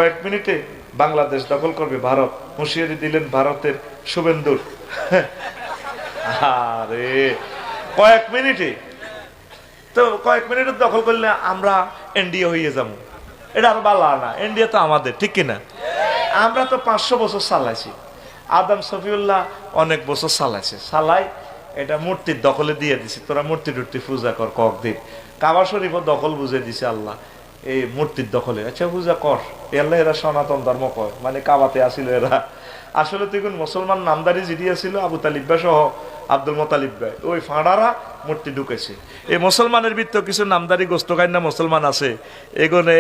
কয়েক মিনিটে বাংলাদেশ দখল করবে ভারত, হুঁশিয়ারি দিলেন ভারতের শুভেন্দুর। আরে কয়েক মিনিটে তো কয়েক মিনিটে দখল করলে আমরা এনডিএ হয়ে যাবো, এটা আর বালা না। এনডিএ তো আমাদের, ঠিক কিনা? আমরা তো 500 বছর চালাইছি, আদম শফিউল্লাহ অনেক বছর চালাইছে, চালাই এটা মূর্তির দখলে দিয়ে দিছি। তোরা মূর্তি টুর্তি পূজা কর কয়েকদিন, কাবা শরীফও দখল বুঝে দিছে আল্লাহ এই মূর্তির দখলে। আচ্ছা পূজা কর, এল্লা এরা সনাতন ধর্ম কয়, মানে কাবাতে আসিল এরা। আসলে তুই কোন মুসলমান নামদারি জিডিয়া ছিল আবু তালিব ভাই সহ আব্দুল মোতালিব ভাই, ওই ফাঁড়ারা মূর্তি ঢুকেছে। এই মুসলমানের ভিতর কিছু নামদারি গোস্ত খাই না মুসলমান আছে, এগুলো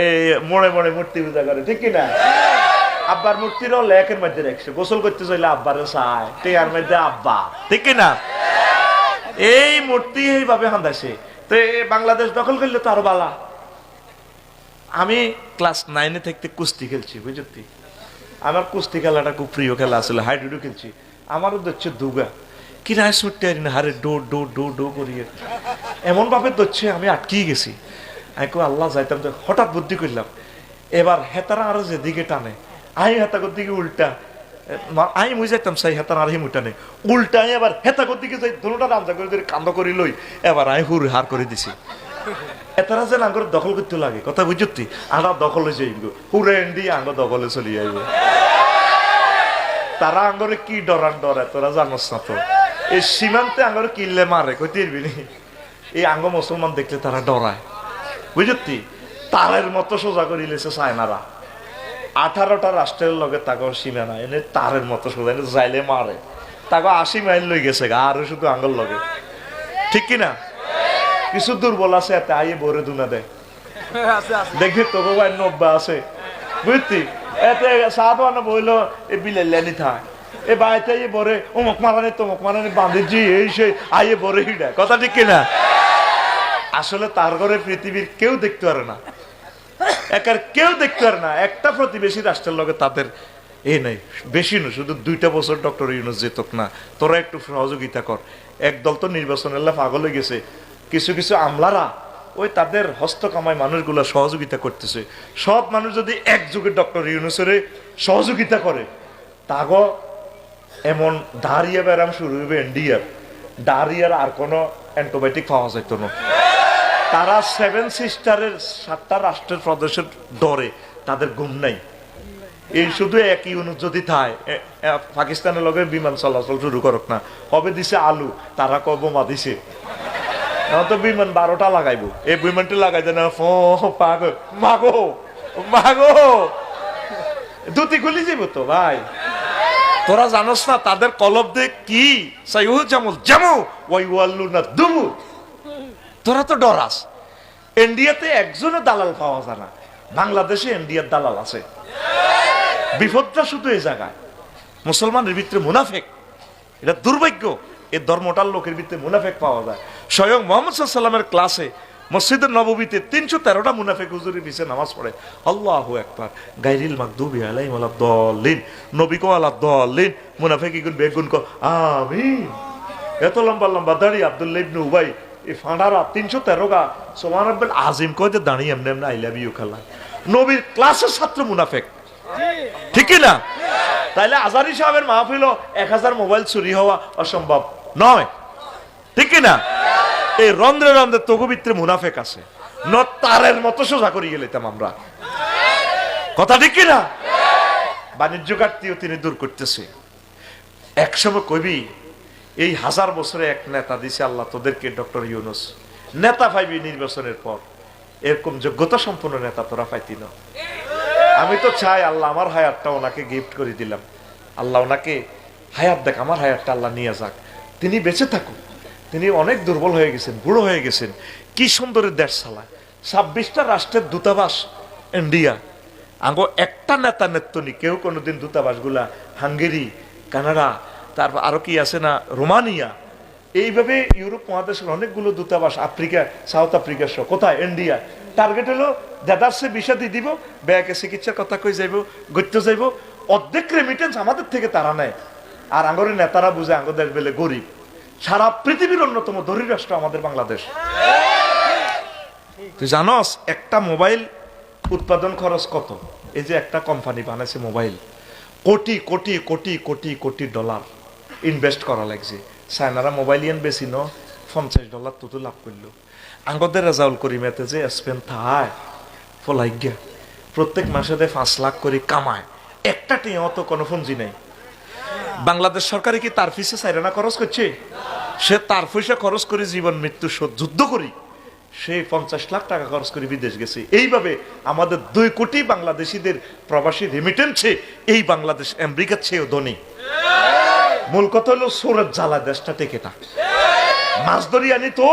মোড়ে মোড়ে মূর্তি পূজা করে, ঠিক কিনা? আব্বার মূর্তিরও লেকের মধ্যে রাখছে, গোসল করতে চাইলে আব্বারে চায়, টেয়ার মধ্যে আব্বা, ঠিক কিনা? এই মূর্তি এইভাবে হান্দাছে। তো বাংলাদেশ দখল করলে তো আরো বালা। আমি ক্লাস 9-এ থাকতে কুস্তি খেলছি, বুঝলি? আমার কুস্তি খেলাটা খুব প্রিয় খেলা আসলে, হাইডুডু খেলছি। আমারও ধরছে দুগা, কি রায় ছুটতে পারি না, হারে ডো ডো ডো ডো করিয়ে এমন ভাবে ধরছে আমি আটকিয়ে গেছি। আমি কো আল্লাহ যাইতাম, হঠাৎ বুদ্ধি করলাম, এবার হেতারা আরো যেদিকে টানে আই হেতাকর দিকে উল্টা, আমি বুঝাইতাম সাই হেতার আর হিম উঠানে উল্টা, এবার হেতাকর দিকে যাই দোনোটা রামজা করে কান্দ করি লই, এবার আমি হুর হার করে দিছি। এতারা যে আঙ্গর দখল করতে লাগে, কথা বুঝতি? আমরা দখলে যাইব, হুরে এন্ডি আঙ্গ দখলে চলে যাইব। তারা আঙ্গরে কি ডরান ডরে তোরা জানোস না তো? এই সীমান্তে আঙ্গরে কিনলে মারে, কইতে পারবি? এই আঙ্গ মুসলমান দেখলে তারা ডরায়, বুঝতি? তারের মতো সোজা করে লেছে চায়নারা, 18টা রাষ্ট্রের লগে তাকে সীমানা এনে তারের মতো সোজা যাইলে মারে। তাকে 80 মাইল লই গেছে আর শুধু আঙ্গল লগে, ঠিক কিনা? কিছু দুর্বল আছে এতে আইয়ে ভরে দুনা দেয়, দেখবি তোকে ভাই 90 আছে, বুঝতি? এতে সাধারণ বইলো এ বিলেনি থাক এ বাড়িতে আইয়ে ভরে অমুক মারানি তমুক মারানি বাঁধেছি এই সেই আইয়ে ভরে হিডা, কথা ঠিক কিনা? আসলে তার ঘরে পৃথিবীর কেউ দেখতে পারে না, একার কেউ দেখতে পারে না। একটা প্রতিবেশী রাষ্ট্রের লগে তাদের এই নাই, বেশি না, শুধু 2টা বছর ডক্টর ইউনূস যেতক না, তোরা একটু সহযোগিতা কর। একদল তো নির্বাচনের পাগল হয়ে গেছে, কিছু কিছু আমলারা ওই তাদের হস্তকামায় মানুষগুলো সহযোগিতা করতেছে। সব মানুষ যদি একযোগে ডক্টর ইউনূসের সহযোগিতা করে, তাগ এমন ডায়রিয়া ব্যারাম শুরু হইবে ইন্ডিয়ার, ডায়রিয়ার আর কোনো অ্যান্টিবায়োটিক পাওয়া যেত না। তারা 7 সিস্টারের 7টা রাষ্ট্রের প্রদেশের ডরে তাদের ঘুম নাই। এই শুধু এক ইউনিট যদি থায়, পাকিস্তানের লগে বিমান চলাচল শুরু করক না, কবে দিছে আলু, তারা কব বোমা দিছে, তো বিমান 12টা লাগাইবো, এই বিমানটা লাগাই দেয় না, পাগো মাগো মাগো দুটি খুলি যাব তো ভাই। তোরা জানোস না তাদের কলব দে কি সাইহু জামুল জামু ওয়াই ওয়াল্লু না দুমু। তোরা তো ডরাস। ইন্ডিয়াতে একজনও দালাল পাওয়া যায় না, বাংলাদেশে ইন্ডিয়ার দালাল আছে। বিপদটা শুধু এই জায়গায়, মুসলমানের ভিতরে মুনাফেক, এটা দুর্ভাগ্য। এই ধর্মটার লোকের ভিতরে মুনাফেক পাওয়া যায়। স্বয়ং মুহাম্মদ সাল্লাল্লাহু আলাইহি ওয়াসাল্লামের ক্লাসে মসজিদের নববীতে 313টা মুনাফেক হুজুরের পিছে নামাজ পড়ে, আল্লাহু আকবার, গায়রিল মাগদুবি আলাইহিম ওয়ালাদ-দাল্লিন, নবী কো ওয়ালাদ-দাল্লিন, মুনাফেক ইগুন বেগুন কো আমিন। এত লম্বা লম্বা দাড়ি আব্দুল্লাহ ইবনে উবাই, এই ফাঁড়ারা 313 সুবহানাল্লাহ আজিম কইতে দাঁড়িয়ে এমনি এমনি আই লাভ ইউ খেলা। নবীর ক্লাসের ছাত্র মুনাফেক, ঠিক না? তাইলে আজারি সাহেবের মাহফিল 1000 মোবাইল চুরি হওয়া অসম্ভব নয়, ঠিক না? এই রন্ধ্রে রন্ধ্রে তগুবিত্রে মুনাফেক আছে, তারের মতো সোজা করে গেলাম আমরা, কথা ঠিক কিনা? বাণিজ্য ঘাটতিও তিনি দূর করতেছে। একসময় কবি এই 1000 বছরে এক নেতা দিছে আল্লাহ তোদেরকে, ডক্টর ইউনূস নেতা পাইবি নির্বাচনের পর, এরকম যোগ্যতা সম্পন্ন নেতা তোরা পাইতি না। আমি তো চাই আল্লাহ আমার হায়াতটা ওনাকে গিফট করে দিলাম, আল্লাহ ওনাকে হায়াত দেখ, আমার হায়াতটা আল্লাহ নিয়ে যাক, তিনি বেঁচে থাকুক। তিনি অনেক দুর্বল হয়ে গেছেন, বুড়ো হয়ে গেছেন, কি সুন্দরের দেশ চালায়, 26টা রাষ্ট্রের দূতাবাস ইন্ডিয়া, আঙ্গো একটা নেতা নেত্রনি কেউ কোনোদিন দূতাবাসগুলা হাঙ্গেরি, কানাডা, তারপর আরো কি আছে না রোমানিয়া, এইভাবে ইউরোপ মহাদেশের অনেকগুলো দূতাবাস, আফ্রিকা, সাউথ আফ্রিকা সহ, কোথায়? ইন্ডিয়া। টার্গেট হলো দেদারসে ভিসা দিয়ে দিব, ব্যাগে চিকিৎসার কথা কই যাইব, গত্যে যাইব, অর্ধেক রেমিটেন্স আমাদের থেকে তারা নেয়। আর আঙ্গরের নেতারা বুঝে আঙ্গ দেশ বেলে গরিব। সারা পৃথিবীর অন্যতম ধনী রাষ্ট্র আমাদের বাংলাদেশ। তুই জানস একটা মোবাইল উৎপাদন খরচ কত? এই যে একটা কোম্পানি বানাইছে mobile, crore crore crore crore crore dollar invest করা লাগছে। চায়নারা মোবাইল ইয়ান বেশি ন $50 তো লাভ করলো। আঙ্গদের রেজাউল করিমেতে যে স্পেন থায় ফলাইজ্ঞা প্রত্যেক মাসে 5 লাখ করে কামায়, একটা টিয়াও তো কোনো ফঞ্জি নেই। বাংলাদেশ সরকারে কি তার ফিসে চাইরানা খরচ করছে? সে তার পয়সা খরচ করে জীবন মৃত্যু যুদ্ধ করি সে 50 লাখ টাকা খরচ করে বিদেশ গেছে। এইভাবে আমাদের 2 কোটি বাংলাদেশিদের প্রবাসী রেমিটেন্সে এই বাংলাদেশ আমেরিকার চেয়েও ধনী। মূল কথা হলো সোরের জ্বালা দেশটা টেকে না। মাছ ধরি আনি তো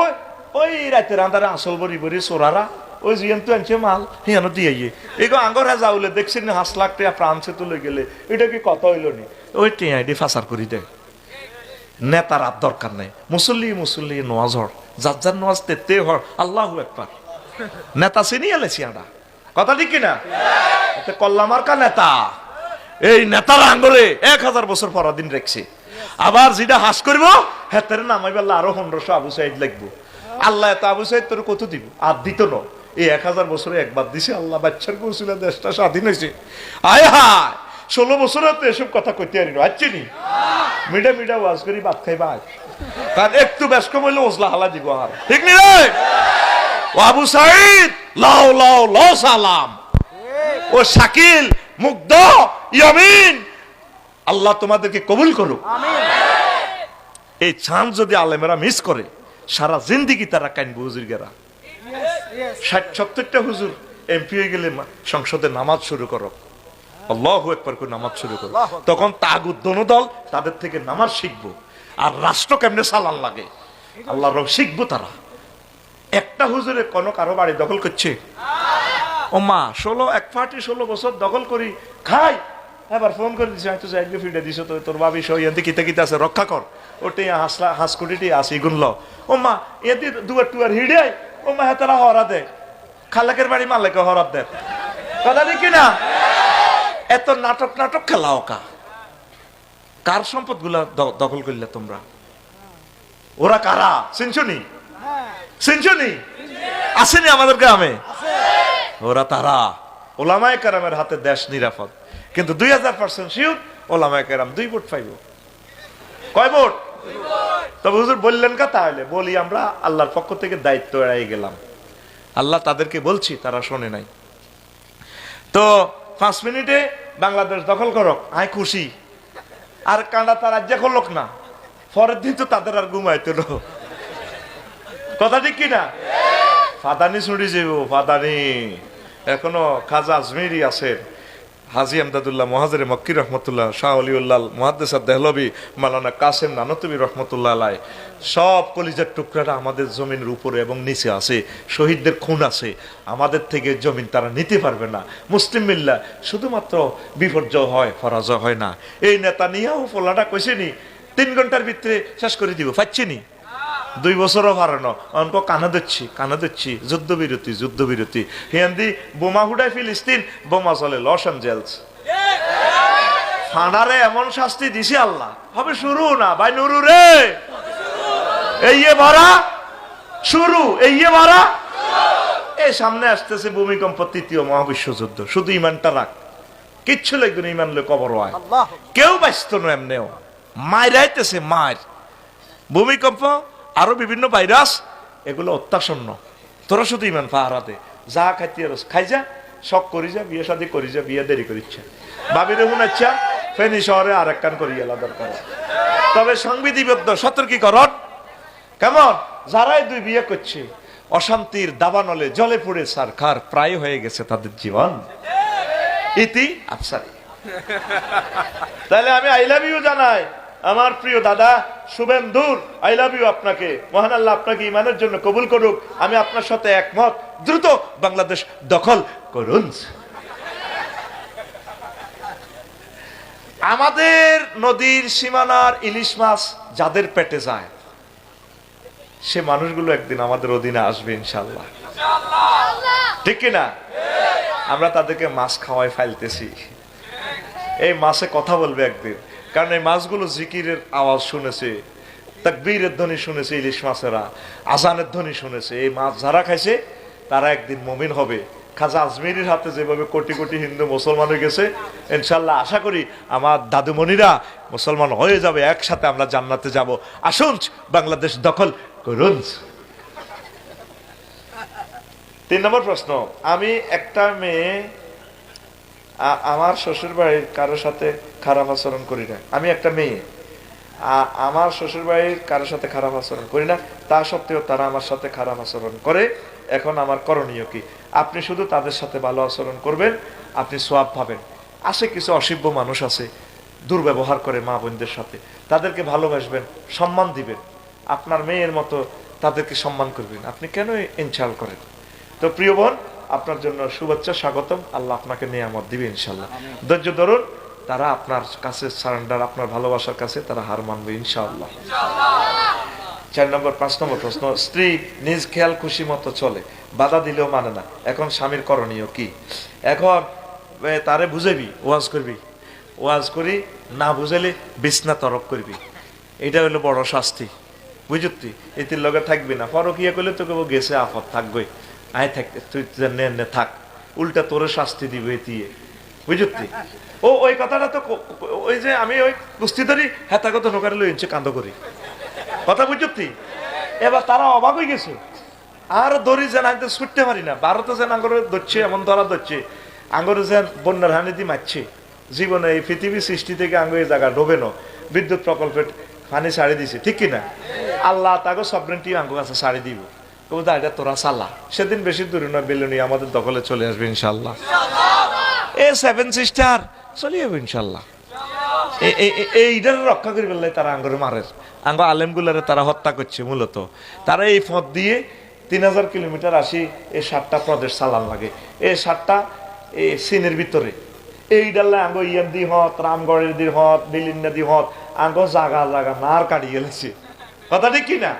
ওই রাতের আন্ধারে আসল বড়ি বড়ি সোরারা ওই জিয়ান তো আনছে মাল হিয়ানো দিয়ে এগো আঙ্গর যাওলে দেখছেন 5 লাখ টাকা ফ্রান্সে তুলে গেলে এটা কি কথা হইল নি? ওই টিআইডি ফাঁসার করি দেয়। নেতার আর দরকার নাই, মুসল্লি মুসল্লি নোয়াজ হর, যার যার নোয়াজ তেতে হর, আল্লাহু আকবার। নেতা চিনি এলেছি আডা, কথা ঠিক কিনা? কল্লামার কা নেতা, এই নেতার আঙ্গরে 1000 বছর পরাদিন রেখছে। আবার যেটা হাস করবো হেতের নামাই বেলা আরো 1500 আবু সাইদ লাগবো। আল্লাহ এত আবু সাইদ তোর কত দিব? আর দিত না। এই 1000 বছরে একবার দিছে আল্লাহ, বাচ্চার কৌশলে দেশটা স্বাধীন হয়েছে। আয় হায় 16 বছরে তো এসব কথা কইতে পারি না, আচ্ছিনি মিডা মিডা ওয়াজ করি ভাত খাই ভাই, কারণ একটু ব্যস্ত হইলে ওজলা হালা দিব। আর ঠিক নি রে ও আবু সাইদ, লাও লাও লাও সালাম। ও শাকিল, মুগ্ধ, ইয়ামিন, আল্লাহ তোমাদেরকে কবুল করুক। এই চাঁদ যদি আলেমেরা মিস করে সারা জিন্দিগি তারা কাইনবো। হুজুর গেরা 60-70টা হুজুর এমপি হয়ে গেলে সংসদে নামাজ শুরু করো, আল্লাহু আকবার করে নামাজ শুরু করো, তখন তাগুত দল তাদের থেকে নামাজ শিখবো আর রাষ্ট্র কেমনে চালান লাগে আল্লাহর শিখবো তারা। একটা হুজুরে কোনো কারো বাড়ি দখল করছে, ও মা 16 বছর দখল করি খাই, এবার ফোন করে দিছে হয়তো একদিন ফিডে দিছ তো তোর ভাবি সইয়ান্তি কিতে কিতে আছে রক্ষা কর, ওটাই হাঁস কোটিটি আসি গুনল। ও মা এদি দুয়ার টুয়ার হিড়ে ও মা হেতারা হরা দে, খালাকের বাড়ি মালিক হরাত দেয়, কথা দেখি না? এত নাটক নাটক খেলা ওকা, কার সম্পদ গুলা দখল করলে তোমরা? ওরা কারা চিনছনি? চিনছনি? আসেনি আমাদের গ্রামে? ওরা তারা ওলামায়ে কেরামের হাতে দেশ নিরাপদ, কিন্তু 2000% শিওর ওলামায়ে কেরাম 2 ভোট পাইব। কয় ভোট? তবে হুজুর বললেন কা? তাহলে বলি আমরা আল্লাহর পক্ষ থেকে দায়িত্ব এড়াই গেলাম। আল্লাহ তাদেরকে বলছি, তারা শোনে নাই। তো 5 মিনিটে বাংলাদেশ দখল করক, আয় খুশি। আর কাঁডা তার রাজ্য করলক না, পরের দিন তো তাদের আর ঘুমাইতো না, কথা ঠিক কিনা? ফাদানি ছুড়ি যাব, ফাদানি এখনো খাজা আজমিরি আছে, হাজি আমদাদুল্লাহ মুহাজিরে মক্কি রহমতুল্লাহ, শাহ অলিউল্লাহ মুহাদ্দিস দেহলভী, মাওলানা কাসেম নানতুবি রহমতুল্লাহ আলাই, সব কলিজার টুকরাটা আমাদের জমিনের উপরে এবং নিচে আছে। শহীদদের খুন আছে, আমাদের থেকে জমিন তারা নিতে পারবে না। মুসলিম মিল্লাহ শুধুমাত্র বিপর্যয় হয়, পরাজয় হয় না। এই নেতানিয়াহু ফোলাটা কইছেনি 3 ঘন্টার ভিতরে শেষ করে দিব, পাচ্ছিনি? 2 বছরও হারানো অঙ্ক কানা দিচ্ছি যুদ্ধবিরতি হিয়ান্দি বোমা হুডায় ফিলিস্তিন, বোমা চলে লস অ্যাঞ্জেলস। ফানারে এমন শাস্তি দিছি আল্লাহ, হবে শুরু না ভাই নুরু রে, এই ভরা শুরু, এই ভরা। এই সামনে আসতেছে ভূমিকম্প, 3য় মহাবিশ্বযুদ্ধ। শুধু ইমানটা রাখ, কিচ্ছু লাগবে না, ইমান লোক কবর হয়, কেউ বাঁচত না। এমনিও মাইরাইতেছে মার, ভূমিকম্প আরো বিভিন্ন ভাইরাস, এগুলো অত্যাসন্ন। তোরা শুধু ইমান পাহারা দে, যা খাইতে খাই যা, শখ করি যা, বিয়ে শাদী করি যা, বিয়ে দেরি করিচ্ছা, ভাবি রেহুন আচ্ছা ফেনী শহরে আর এক কান করি এলা দরকার। তবে সংবিধিবদ্ধ সতর্কীকরণ কেমন? যারাই 2 বিয়ে করছে অশান্তির দাবানলে জলে পড়ে সারখার প্রায় হয়ে গেছে তাদের জীবন, ইতি আফসারি। তাহলে আমি আই লাভ ইউ জানাই আমার প্রিয় দাদা শুভেন্দুর, আই লাভ ইউ আপনাকে। মহান আল্লাহ আপনাকে ইমানের জন্য কবুল করুক। আমি আপনার সাথে একমত, দ্রুত বাংলাদেশ দখল করুন। আমাদের নদীর সীমানার ইলিশ মাছ যাদের পেটে যায়, সে মানুষগুলো একদিন আমাদের অধীনে আসবে ইনশাআল্লাহ, ঠিক কিনা? আমরা তাদেরকে মাছ খাওয়াই ফেলতেছি, এই মাছে কথা বলবে একদিন, কারণ এই মাছগুলো জিকিরের আওয়াজ শুনেছে, তাকবীরের ধ্বনি শুনেছে, ইলিশ মাছেরা আজানের ধ্বনি শুনেছে। এই মাছ যারা খাইছে তারা একদিন মুমিন হবে, খাজা আজমিরির হাতে যেভাবে কোটি কোটি হিন্দু মুসলমান হয়ে গেছে, ইনশাল্লাহ আশা করি আমার দাদুমণিরা মুসলমান হয়ে যাবে, একসাথে আমরা জান্নাতে যাব। আসুন বাংলাদেশ দখল করুন। 3 নম্বর প্রশ্ন, আমি একটা মেয়ে, আমার শ্বশুর বাড়ির কারোর সাথে খারাপ আচরণ করি না। আমি একটা মেয়ে, আমার শ্বশুর বাড়ির কারোর সাথে খারাপ আচরণ করি না, তা সত্ত্বেও তারা আমার সাথে খারাপ আচরণ করে। এখন আমার করণীয় কি? আপনি শুধু তাদের সাথে ভালো আচরণ করবেন, আপনি সওয়াব পাবেন। আসে কিছু অসভ্য মানুষ আছে, দুর্ব্যবহার করে মা বোনদের সাথে, তাদেরকে ভালোবাসবেন, সম্মান দিবেন, আপনার মেয়ের মতো তাদেরকে সম্মান করবেন। আপনি কেন ইনসাল্ট করেন? তো প্রিয় বোন, আপনার জন্য শুভেচ্ছা, স্বাগতম। আল্লাহ আপনাকে নিয়ামত দিবে ইনশাল্লাহ। ধৈর্য ধরুন, তারা আপনার কাছে সারেন্ডার, আপনার ভালোবাসার কাছে তারা হার মানবে ইনশাআল্লাহ। 4 নম্বর 5 নম্বর প্রশ্ন, স্ত্রী নিজ খেয়াল খুশি মতো চলে, বাধা দিলেও মানে না, এখন স্বামীর করণীয় কি? এখন তারে বুঝাবি, ওয়াজ করবি, ওয়াজ করি না বুঝাইলে বিছনা তরক করবি, এটা হলো বড় শাস্তি, বুঝতি? এটির লগে থাকবি না, পরকিয়া করলে তোকে গেছে আপদ থাকবে, আয় থাক, তুই নে থাক, উল্টা তোরে শাস্তি দিবে এতিয়ে, বুঝতি? ও ওই কথাটা তো ওই যে আমি ওই কুস্তি ধরি হেতাগত নৌকারে লইছে কান্দ করি, কথা বুঝতি? এবার তারা অবাক হয়ে গেছে, আর দড়ি যেন আমি তো ছুটতে পারি না, ভারতে যেন আঙ্গরে ধরছে, এমন ধরা ধরছে, আঙ্গরে যেন বন্যার হানি দিয়ে মারছে। জীবনে এই পৃথিবী সৃষ্টি থেকে আঙ্গ এই জায়গা ডোবে না, বিদ্যুৎ প্রকল্পের পানি ছাড়ি দিছে, ঠিক কিনা? আল্লাহ তাকে সবরেন্টি আঙ্গ কাছে ছাড়ি দিব, এটা তোরা চালা। সেদিন বেশি দূরে নয়, বেলুনি আমাদের দখলে চলে আসবে ইনশাল্লাহ। এ 7 সিস্টার চলে যাবে ইনশাল্লাহ। এইটার রক্ষা করি বললে তারা আঙ্গরে মারের, আঙ্গ আলেমগুলারে তারা হত্যা করছে। মূলত তারা এই পথ দিয়ে 3000 কিলোমিটার আসি, এই 7টা প্রদেশ চালান লাগে, এই 7টা এই চীনের ভিতরে। এই ডাল্লা আঙ্গ ইয়ার দি হত, রামগড়ের দি হত, বিলিন্না দি হত, আঙ্গ জাগা জাগা নার কাটি গেলেছে, কথা ঠিক কিনা?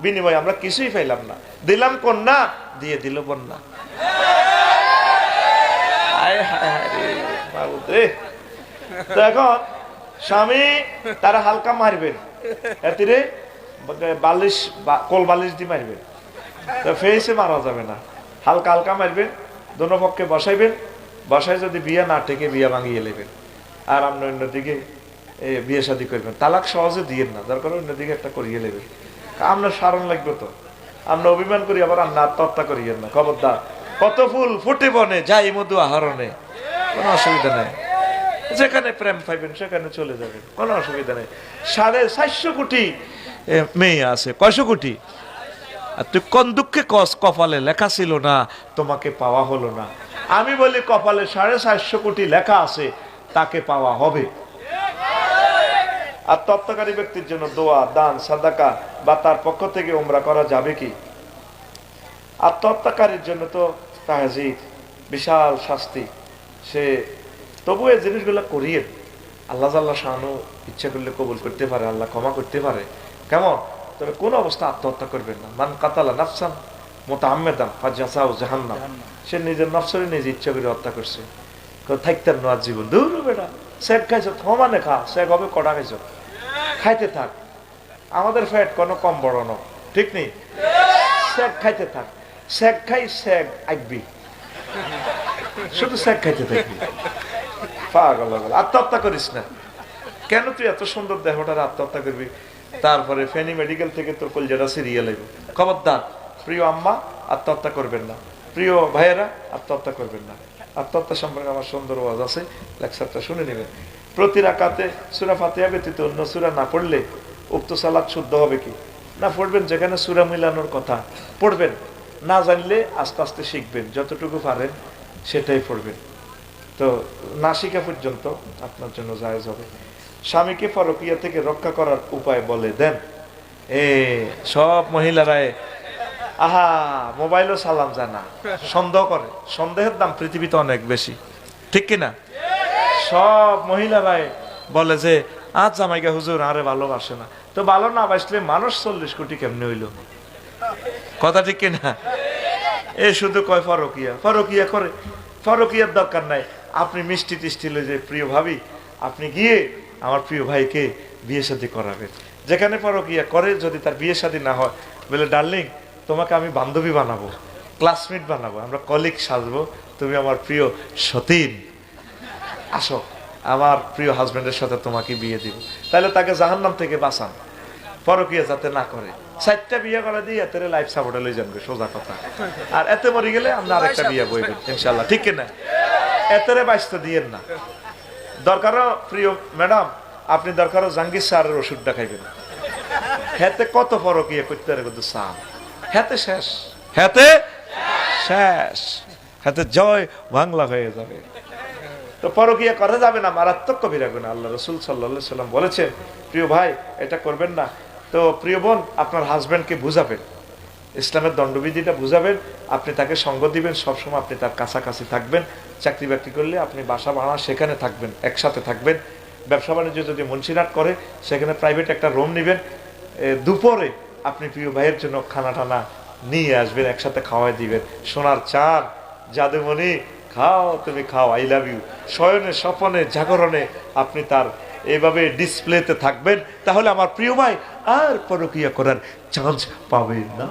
বিনিময় আমরা কিছুই পাইলাম না, দিলাম কন্যা, দিয়ে দিল বন্যা। তো এখন স্বামী তারা হালকা মারবেন, এতিরে বালিশ কোল বালিশ দিয়ে মারবেন, তো ফেসে মারা যাবে না, হালকা হালকা মারবেন, দোনো পক্ষে বসাইবেন, বসায় যদি বিয়া না টেকে বিয়া ভাঙিয়ে নেবেন, আর আপনি অন্যদিকে বিয়ে শাদী করবেন। তালাক সহজে দিয়েন না, দরকার অন্যদিকে একটা করিয়ে নেবেন। আমরা সারণ লাগবে তো, আমরা অভিমান করি, আবার আমরা আত্মহত্যা করিয়েন না, খবরদার। কত ফুল ফুটে বনে, যাই মধু আহরণে, কোনো অসুবিধা নেই। যেখানে প্রেম পাইবেন সেখানে চলে যাবেন, কোনো অসুবিধা নেই। 450 কোটি মেয়ে আছে, কয়শো কোটি? আর তুই কোন দুঃখে কস কপালে লেখা ছিল না, তোমাকে পাওয়া হলো না। আমি বলি কপালে 450 কোটি লেখা আছে, তাকে পাওয়া হবে। আত্মহত্যাকারী ব্যক্তির জন্য দোয়া, দান, সাদাকা বা তার পক্ষ থেকে উমরা করা যাবে কি? আত্মহত্যাকারীর জন্য তো তাহজিদ, বিশাল শাস্তি, সে তবু এই জিনিসগুলো করিয়ে আল্লাহ জাল্লাহ শানু ইচ্ছা করলে কবুল করতে পারে, আল্লাহ ক্ষমা করতে পারে। কেমন? তবে কোন অবস্থা আত্মহত্যা করবেন না। মান কাতালা নাফসান মুতাআম্মিদান ফাজাযাউ জাহান্নাম, সে নিজের নফসরে নিজে ইচ্ছা করে হত্যা করছে, থাকতেন না জীবন। দূর বেটা, শেখ খাইছ থমানে খা, শেখ হবে কটা খাইছ, খাইতে থাক, আমাদের ফ্যাট কোনো কম বড় ন, ঠিক নেই? শেখ খাইতে থাক, শেখ খাই শেখ আইবি, শুধু শেখ খাইতে থাকবি, পাগল। আত্মহত্যা করিস না কেন? তুই এত সুন্দর দেহটার আত্মহত্যা করবি? তারপরে ফেনী মেডিকেল থেকে তোর কলজাটা সিরিয়াল আইব। খবরদার, প্রিয় আম্মা আত্মহত্যা করবেন না, প্রিয় ভাইয়েরা আত্মহত্যা করবেন না। আত্মহত্যা সম্পর্কে আমার সুন্দর ওয়াজ আছে, লেকচারটা শুনে নেবেন। প্রতি রাকাতে সূরা ফাতিহা ব্যতীত অন্য সূরা না পড়লে উক্ত সালাত শুদ্ধ হবে কি? না পড়বেন, যেখানে সূরা মিলানোর কথা পড়বেন, না জানলে আস্তে আস্তে শিখবেন, যতটুকু পারেন সেটাই পড়বেন। তো না শিখা পর্যন্ত আপনার জন্য জায়েজ হবে। স্বামীকে পরকীয়া থেকে রক্ষা করার উপায় বলে দেন। সব মহিলারাই মোবাইলও সালাম জানা, সন্দেহ করে, সন্দেহের দাম পৃথিবীতে অনেক বেশি, ঠিক কিনা? সব মহিলারাই বলে যে আজ জামাইকা হুজুর আরে ভালোবাসে না। তো ভালো না বাসলে মানুষ 40 কোটি কেমনে হইল, কথা ঠিক কিনা? শুধু কয় পরকীয়া, পরকীয়া করে, পরকীয়ার দরকার নাই। আপনি মিষ্টি টিষ্টি লই যে প্রিয় ভাবি, আপনি গিয়ে আমার প্রিয় ভাইকে বিয়ে শাদী করাবেন। যেখানে পরকীয়া করে যদি তার বিয়ে শাদী না হয়, বলে ডার্লিং তোমাকে আমি বান্ধবী বানাবো, ক্লাসমেট বানাবো, আমরা কলিগ সাজবো, তুমি আমার প্রিয় সতীন, আসো আমার প্রিয় হাজবেন্ডের সাথে তোমাকে বিয়ে দিব। তাহলে তাকে জাহান্নাম থেকে বাঁচান, পরকীয়া যাতে না করে। 4টা বিয়ে করে দিয়ে এতে লাইফ সাপোর্টে লই যাবে, সোজা কথা। আর এতে মরে গেলে আমরা আরেকটা বিয়ে বইবেন ইনশাল্লাহ, ঠিক কিনা? এতেরে বাইশটা দিয়েন না। দরকারও প্রিয় ম্যাডাম, আপনি দরকারও জাহাঙ্গীর স্যারের ওষুধটা খাইবেন। হেতে কত পরকীয়া করতে পারে কিন্তু সার, হেতে শেষ, হেতে শেষ, হাতে জয় বাংলা হয়ে যাবে। তো পরকীয়া করা যাবে না, মারাত্মক কবিরা গুনাহ। আল্লাহ রাসূল সাল্লাল্লাহু আলাইহি সাল্লাম বলেছেন, প্রিয় ভাই এটা করবেন না। তো প্রিয় বোন, আপনার হাজবেন্ডকে বুঝাবেন, ইসলামের দণ্ডবিধিটা বুঝাবেন, আপনি তাকে সঙ্গ দিবেন, সবসময় আপনি তার কাছাকাছি থাকবেন। চাকরি বাকরি করলে আপনি বাসা ভাড়া সেখানে থাকবেন, একসাথে থাকবেন। ব্যবসা বাণিজ্য যদি মুন্সিরাট করে সেখানে প্রাইভেট একটা রুম নেবেন। দুপুরে আপনি প্রিয় ভাইয়ের জন্য খানা টানা নিয়ে আসবেন, একসাথে খাওয়াই দিবেন। সোনার চাঁদ, জাদুমণি, খাও তুমি খাও, আই লাভ ইউ। শয়নে স্বপনে জাগরণে আপনি তার এইভাবে ডিসপ্লেতে থাকবেন, তাহলে আমার প্রিয় ভাই আর পরকীয়া করার চান্স পাবে না।